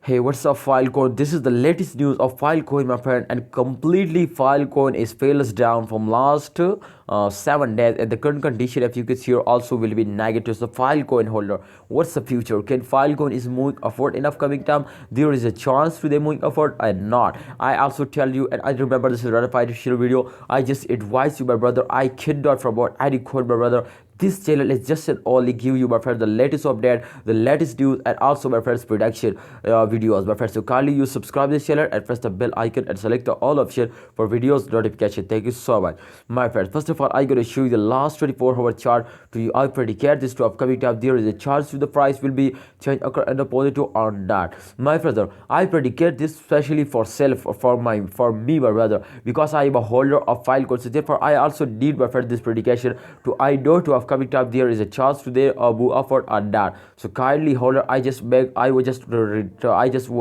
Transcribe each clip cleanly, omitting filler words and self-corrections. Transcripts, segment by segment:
Hey, what's up, Filecoin? This is the latest news of Filecoin, my friend, and completely Filecoin is fails down from last 7 days. At the current condition, if you could see, also will be negative. So, Filecoin holder, what's the future? Can Filecoin is moving upward in upcoming time? There is a chance to they moving upward and not. I also tell you, and I remember this is a ratified video. I just advise you, my brother. I cannot promote any coin, my brother. This channel is just an only give you, my friend, the latest update, the latest news, and also, my friends, production videos, my friends. So kindly you subscribe this channel and press the bell icon and select the all option for videos notification. Thank you so much, my friends. First of all, I'm gonna show you the last 24-hour chart to you. I predicate this to upcoming time. There is a chance to the price will be change occur in the positive or not, my brother. I predicate this especially for self for me, my brother, because I am a holder of Filecoin. So therefore, I also need, my friend, this predication to I know to upcoming time there is a chance today move upward or not. So kindly holder, I just would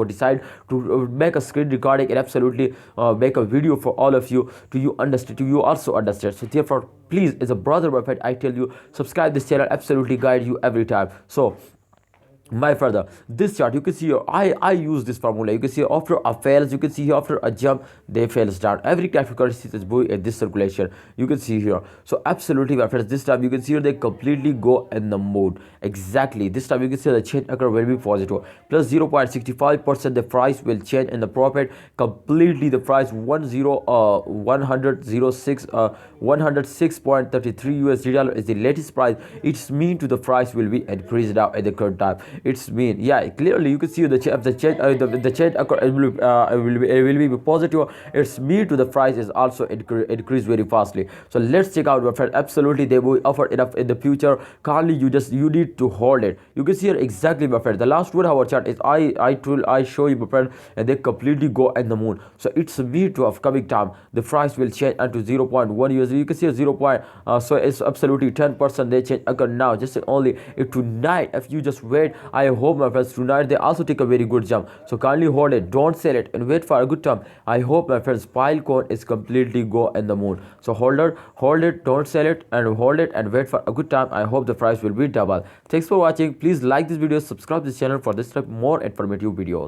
decide to make a screen recording and absolutely make a video for all of you to you understand, to you also understand. So therefore, please, as a brother, my friend, I tell you, subscribe this channel, absolutely guide you every time. So my brother, this chart you can see here, I use this formula. You can see after a fails, you can see here after a jump they fails down. Every graphic currency is buoy in this circulation, you can see here. So absolutely, my friends, this time you can see here they completely go in the mode. Exactly, this time you can see the change occur will be positive plus 0.65%. the price will change in the profit completely. The price 106.33 USD dollar is the latest price. It's mean to the price will be increased now at the current time. It's mean, yeah, clearly you can see the change the change will be positive. It's mean to the price is also increase very fastly. So let's check out, my friend. Absolutely, they will offer enough in the future. Currently, you need to hold it. You can see here exactly, my friend. The last 1 hour chart is I show you, my friend, and they completely go in the moon. So it's mean to upcoming time. The price will change into 0.1 USD. You can see 0. So it's absolutely 10%. They change occur now. Just only if tonight, if you just wait, I hope, my friends, tonight they also take a very good jump. So kindly hold it, don't sell it, and wait for a good time. I hope, my friends, Filecoin is completely go in the moon. So hold it, don't sell it, and hold it and wait for a good time. I hope the price will be double. Thanks for watching. Please like this video, subscribe this channel for this type more informative videos.